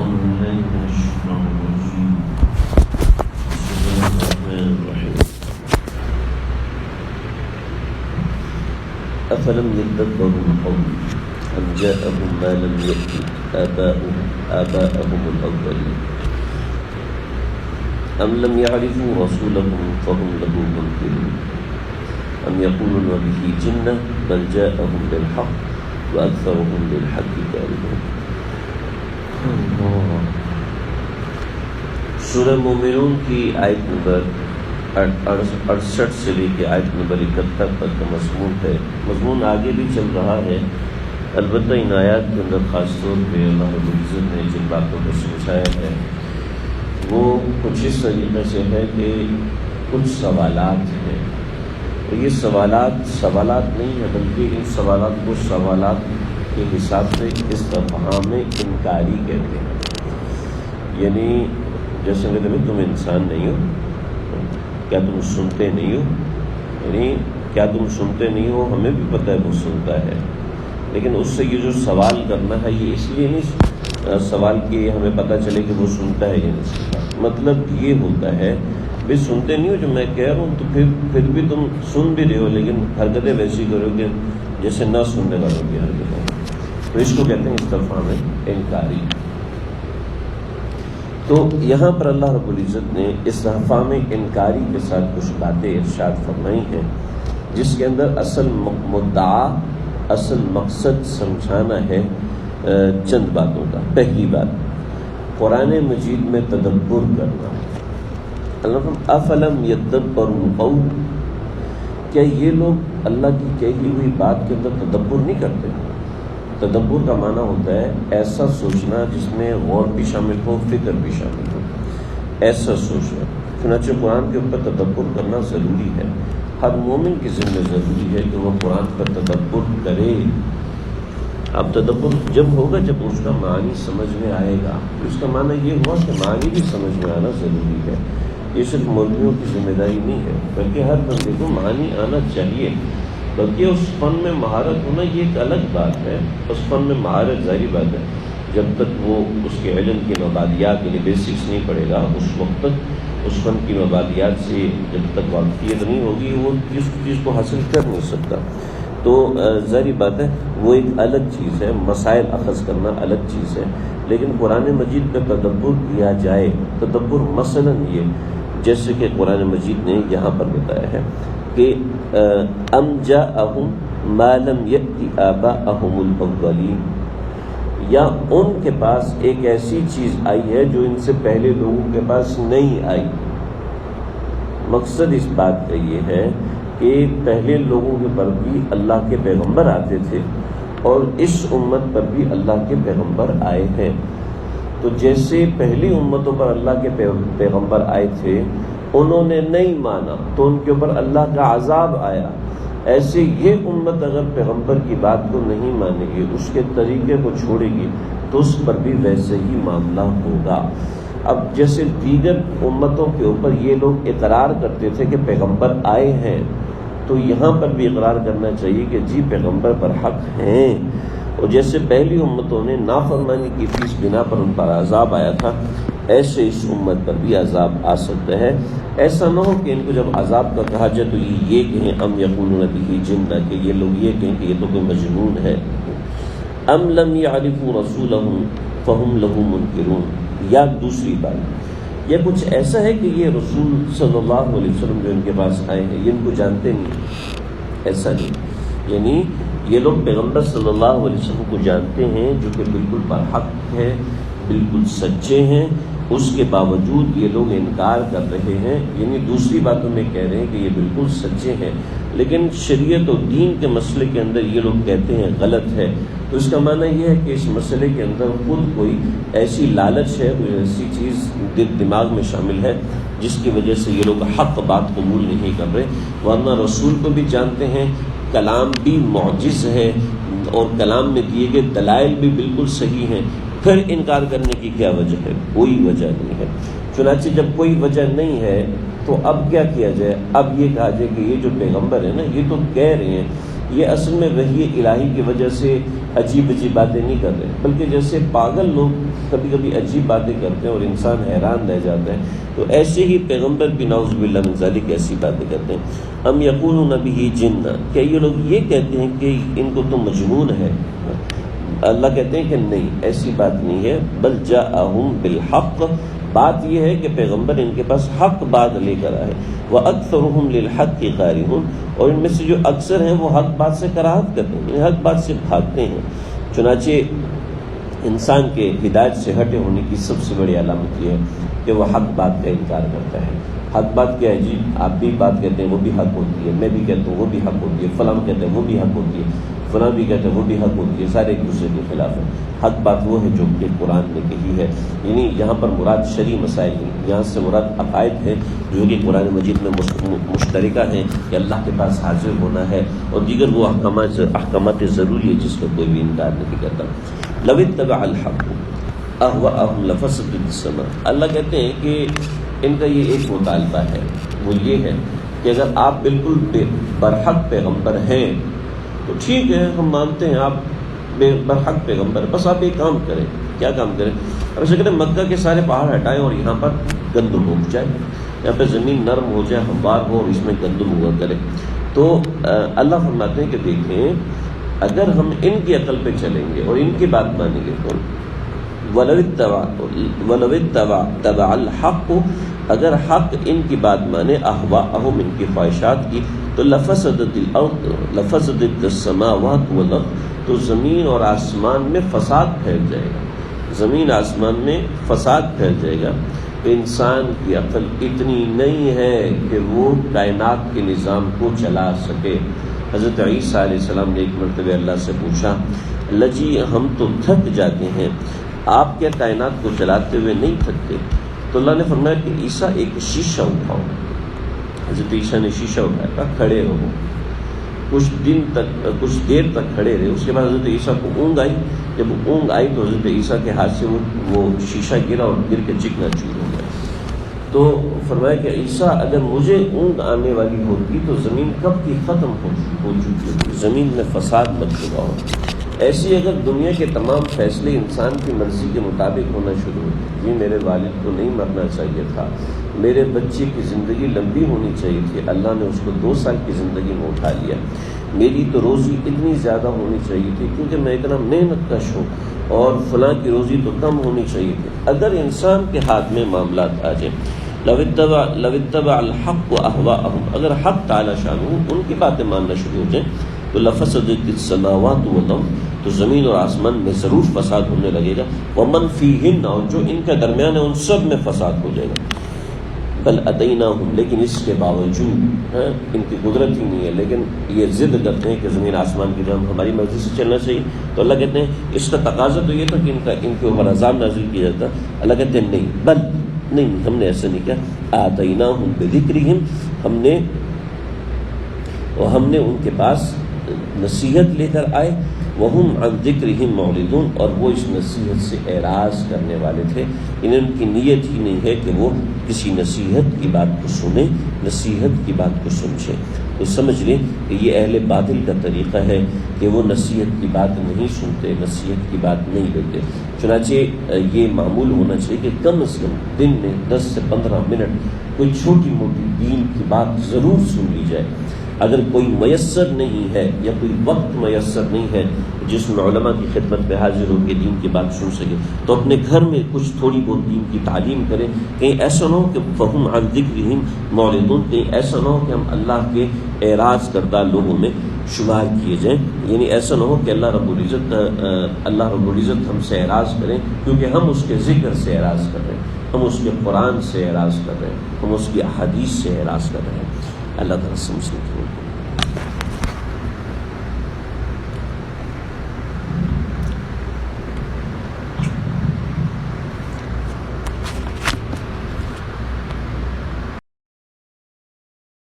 أعوذ بالله من الشيطان الرجيم. بسم الله الرحمن الرحيم. أفلم يدبروا القول أم جاءهم ما لم يأت آباءهم الأولين أم لم يعرفوا رسولهم فهم له منكرون أم يقولون به جنة بل جاءهم بالحق وأكثرهم للحق كارهون. سورہ مومنون کی آیت نمبر 68 سے لے کے آیت نمبر 71 تک کا مضمون ہے. مضمون آگے بھی چل رہا ہے، البتہ ان آیات کے اندر خاص طور پہ اللہ رب العزت نے جن باتوں کو سمجھایا ہے وہ کچھ اس طریقے سے ہے کہ کچھ سوالات ہیں. یہ سوالات نہیں ہے، بلکہ ان سوالات کو سوالات کے حساب سے استفہام انکاری کہتے ہیں. یعنی جیسے کہ تم انسان نہیں ہو، کیا تم سنتے نہیں ہو؟ یعنی کیا تم سنتے نہیں ہو؟ ہمیں بھی پتہ ہے وہ سنتا ہے، لیکن اس سے یہ جو سوال کرنا ہے یہ اس لیے نہیں سوال کہ ہمیں پتہ چلے کہ وہ سنتا ہے یا نہیں سنتا. مطلب یہ ہوتا ہے بھی سنتے نہیں ہو جو میں کہہ رہا ہوں، تو پھر بھی تم سن بھی رہے ہو لیکن حرکتیں ویسی کرو گے جیسے نہ سننے والوں کی حرکتیں. تو اس کو کہتے ہیں استفہام انکاری. تو یہاں پر اللہ رب العزت نے استفہام انکاری کے ساتھ کچھ باتیں ارشاد فرمائی ہیں جس کے اندر اصل مدعا، اصل مقصد سمجھانا ہے چند باتوں کا. پہلی بات، قرآن مجید میں تدبر کرنا. افلم یدبروا القول، کیا یہ لوگ اللہ کی کہی ہوئی بات کے اندر تدبر نہیں کرتے؟ تدبر کا معنی ہوتا ہے ایسا سوچنا جس میں غور بھی شامل ہو، فکر بھی شامل ہو، ایسا سوچنا. چنانچہ قرآن کے اوپر تدبر کرنا ضروری ہے. ہر مومن کی ذمہ ضروری ہے کہ وہ قرآن پر تدبر کرے. اب تدبر جب ہوگا جب اس کا معنی سمجھ میں آئے گا. اس کا معنی یہ ہوا کہ معنی بھی سمجھ میں آنا ضروری ہے. یہ صرف مولویوں کی ذمہ داری نہیں ہے، بلکہ ہر بندے کو معنی آنا چاہیے. بلکہ اس فن میں مہارت ہونا یہ ایک الگ بات ہے. اس فن میں مہارت ظاہری بات ہے جب تک وہ اس کے علم کی مبادیات یعنی بیسکس نہیں پڑے گا، اس وقت تک اس فن کی مبادیات سے جب تک واقفیت نہیں ہوگی وہ اس چیز کو حاصل کر نہیں سکتا. تو ظاہری بات ہے وہ ایک الگ چیز ہے، مسائل اخذ کرنا الگ چیز ہے. لیکن قرآن مجید پہ تدبر کیا جائے. تدبر مثلاً یہ جیسے کہ قرآن مجید نے یہاں پر بتایا ہے کہ ام جاءہم ما لم یأت آباءہم الاولین، یا ان کے پاس ایک ایسی چیز آئی ہے جو ان سے پہلے لوگوں کے پاس نہیں آئی. مقصد اس بات کا یہ ہے کہ پہلے لوگوں کے پر بھی اللہ کے پیغمبر آتے تھے اور اس امت پر بھی اللہ کے پیغمبر آئے ہیں. تو جیسے پہلی امتوں پر اللہ کے پیغمبر آئے تھے انہوں نے نہیں مانا تو ان کے اوپر اللہ کا عذاب آیا. ایسے یہ امت اگر پیغمبر کی بات کو نہیں مانے گی، اس کے طریقے کو چھوڑے گی، تو اس پر بھی ویسے ہی معاملہ ہوگا. اب جیسے دیگر امتوں کے اوپر یہ لوگ اقرار کرتے تھے کہ پیغمبر آئے ہیں، تو یہاں پر بھی اقرار کرنا چاہیے کہ جی پیغمبر پر حق ہیں. اور جیسے پہلی امتوں نے نافرمانی کی تھی اس بنا پر ان پر عذاب آیا تھا، ایسے اس امت پر بھی عذاب آ سکتا ہے. ایسا نہ ہو کہ ان کو جب عذاب کا کہا جائے تو یہ کہیں ام یقولون بہ جنہ، کہ یہ لوگ یہ کہیں کہ یہ تو کوئی مجنون ہے. ام لم یعرفوا رسولہم فہم لہ منکرون، یا دوسری بات یہ کچھ ایسا ہے کہ یہ رسول صلی اللہ علیہ وسلم جو ان کے پاس آئے ہیں یہ ان کو جانتے نہیں. ایسا نہیں، یعنی یہ لوگ پیغمبر صلی اللہ علیہ وسلم کو جانتے ہیں جو کہ بالکل برحق ہے، بالکل سچے ہیں. اس کے باوجود یہ لوگ انکار کر رہے ہیں. یعنی دوسری باتوں میں کہہ رہے ہیں کہ یہ بالکل سچے ہیں، لیکن شریعت و دین کے مسئلے کے اندر یہ لوگ کہتے ہیں غلط ہے. تو اس کا معنی یہ ہے کہ اس مسئلے کے اندر خود کوئی ایسی لالچ ہے، کوئی ایسی چیز دماغ میں شامل ہے جس کی وجہ سے یہ لوگ حق بات قبول نہیں کر رہے. ورنہ رسول کو بھی جانتے ہیں، کلام بھی معجز ہے اور کلام میں دیے گئے دلائل بھی بالکل صحیح ہیں. پھر انکار کرنے کی کیا وجہ ہے؟ کوئی وجہ نہیں ہے. چنانچہ جب کوئی وجہ نہیں ہے تو اب کیا کیا جائے؟ اب یہ کہا جائے کہ یہ جو پیغمبر ہے نا، یہ تو کہہ رہے ہیں یہ اصل میں وحی الہی کی وجہ سے عجیب باتیں نہیں کر رہے، بلکہ جیسے پاگل لوگ کبھی کبھی عجیب باتیں کرتے ہیں اور انسان حیران رہ جاتا ہے، تو ایسے ہی پیغمبر بھی نعوذ باللہ من ذالک ایسی باتیں کرتے ہیں۔ ام یقولون بہ جنہ، کیا یہ لوگ یہ کہتے ہیں کہ ان کو تو مجنون ہے؟ اللہ کہتے ہیں کہ نہیں، ایسی بات نہیں ہے، بل جاءہم بالحق، بات یہ ہے کہ پیغمبر ان کے پاس حق بات لے کر آئے، وَأَكْثَرُهُمْ لِلْحَقِّ كَارِهُونَ، اور ان میں سے جو اکثر ہیں وہ حق بات سے کراہت کرتے ہیں، حق بات سے بھاگتے ہیں۔ چنانچہ انسان کے ہدایت سے ہٹے ہونے کی سب سے بڑی علامت یہ ہے کہ وہ حق بات کا انکار کرتا ہے۔ حق بات کیا ہے جی؟ آپ بھی بات کہتے ہیں وہ بھی حق ہوتی ہے، میں بھی کہتا ہوں وہ بھی حق ہوتی ہے، فلاں کہتے ہیں وہ بھی حق ہوتی ہے، فلاں بھی کہتے ہیں وہ بھی حق ہوتی ہے، سارے ایک دوسرے کے خلاف ہیں۔ حق بات وہ ہے جو کہ قرآن نے کہی ہے، یعنی یہاں پر مراد شرعی مسائل نہیں، یہاں سے مراد عقائد ہے جو کہ قرآن مجید میں مشترکہ ہیں کہ اللہ کے پاس حاضر ہونا ہے، اور دیگر وہ احکامات ضروری ہے جس کا کوئی بھی انکار نہیں کرتا۔ لو اتبع الحق اهواءهم لفسدت السماء، اللہ کہتے ہیں کہ ان کا یہ ایک مطالبہ ہے، وہ یہ ہے کہ اگر آپ بالکل برحق پیغمبر ہیں تو ٹھیک ہے، ہم مانتے ہیں آپ برحق پیغمبر، بس آپ ایک کام کریں۔ کیا کام کریں؟ اب ایسا کریں مکہ کے سارے پہاڑ ہٹائیں اور یہاں پر گندم اگ جائے، یہاں پہ زمین نرم ہو جائے، ہموار ہو اور اس میں گندم ہوا کرے۔ تو اللہ فرماتے ہیں کہ دیکھیں اگر ہم ان کی عقل پہ چلیں گے اور ان کی بات مانیں گے تو وَلَوِ اتَّبَعَ الْحَقُّ، اگر حق ان کی بات مانے، اہواءہم، ان کی خواہشات کی، تو لفسدت الارض لفسدت السماوات والارض، تو زمین اور آسمان میں فساد پھیل جائے گا، زمین آسمان میں فساد پھیل جائے گا۔ انسان کی عقل اتنی نہیں ہے کہ وہ کائنات کے نظام کو چلا سکے۔ حضرت عیسیٰ علیہ السلام نے ایک مرتبہ اللہ سے پوچھا، اللہ جی ہم تو تھک جاتے ہیں، آپ کیا کائنات کو چلاتے ہوئے نہیں تھکتے؟ تو اللہ نے فرمایا کہ عیسیٰ ایک شیشہ اٹھاؤ۔ حضرت عیسیٰ نے شیشہ اٹھایا، کہا کھڑے رہو، کچھ دیر تک کھڑے رہے۔ اس کے بعد حضرت عیسیٰ کو اونگ آئی، جب اونگ آئی تو حضرت عیسیٰ کے ہاتھ سے وہ شیشہ گرا اور گر کے چکنا چور ہو گیا۔ تو فرمایا کہ عیسیٰ اگر مجھے اونگ آنے والی ہوتی تو زمین کب کی ختم ہو چکی ہوتی، زمین میں فساد مچ چکا ہو۔ ایسی اگر دنیا کے تمام فیصلے انسان کی مرضی کے مطابق ہونا شروع ہوتے، جی میرے والد کو نہیں مرنا چاہیے تھا، میرے بچے کی زندگی لمبی ہونی چاہیے تھی، اللہ نے اس کو 2 سال کی زندگی میں اٹھا لیا، میری تو روزی اتنی زیادہ ہونی چاہیے تھی کیونکہ میں اتنا محنت کش ہوں، اور فلاں کی روزی تو کم ہونی چاہیے تھی۔ اگر انسان کے ہاتھ میں معاملات آ جائیں، لو اتبع الحق اهواءهم، اگر حق تعالی شانہ ان کی باتیں ماننا شروع ہو جائیں تو لفسدت السماوات والارض، تو زمین اور آسمان میں ضرور فساد ہونے لگے گا، ومن فیہن، اور جو ان کے درمیان ہے ان سب میں فساد ہو جائے گا۔ بل اتیناہم، لیکن اس کے باوجود ان کی قدرت ہی نہیں ہے، لیکن یہ ضد کرتے ہیں کہ زمین آسمان کی جانب ہماری مرضی سے چلنا چاہیے، تو اللہ کہتے ہیں اس کا تقاضا تو یہ تھا کہ ان کے اوپر عذاب نازل کیا جاتا۔ اللہ کہتے ہیں نہیں، بل نہیں، ہم نے ایسا نہیں کیا، آتیناہم بذکرہم، ہم نے ان کے پاس نصیحت لے کر آئے، وہم عن ذکرہم معرضون، اور وہ اس نصیحت سے اعراض کرنے والے تھے، ان کی نیت ہی نہیں ہے کہ وہ کسی نصیحت کی بات کو سنیں، نصیحت کی بات کو سمجھیں۔ تو سمجھ لیں کہ یہ اہل باطل کا طریقہ ہے کہ وہ نصیحت کی بات نہیں سنتے، نصیحت کی بات نہیں لیتے۔ چنانچہ یہ معمول ہونا چاہیے کہ کم از کم دن میں 10 سے 15 منٹ کوئی چھوٹی موٹی دین کی بات ضرور سن لی جائے۔ اگر کوئی میسر نہیں ہے یا کوئی وقت میسر نہیں ہے جس میں علماء کی خدمت پہ حاضر ہو کے دین کی بات سن سکے، تو اپنے گھر میں کچھ تھوڑی بہت دین کی تعلیم کریں۔ کہیں ایسا نہ ہو کہ فہم عن ذکرہم معرضون، کہیں ایسا نہ ہو کہ ہم اللہ کے اعراض کردہ لوگوں میں شمار کیے جائیں، یعنی ایسا نہ ہو کہ اللہ رب العزت ہم سے اعراض کریں کیونکہ ہم اس کے ذکر سے اعراض کر رہے ہیں، ہم اس کے قرآن سے اعراض کر رہے ہیں، ہم اس کی احادیث سے اعراض کر رہے ہیں۔ اللہ تعالیٰ سے مسلم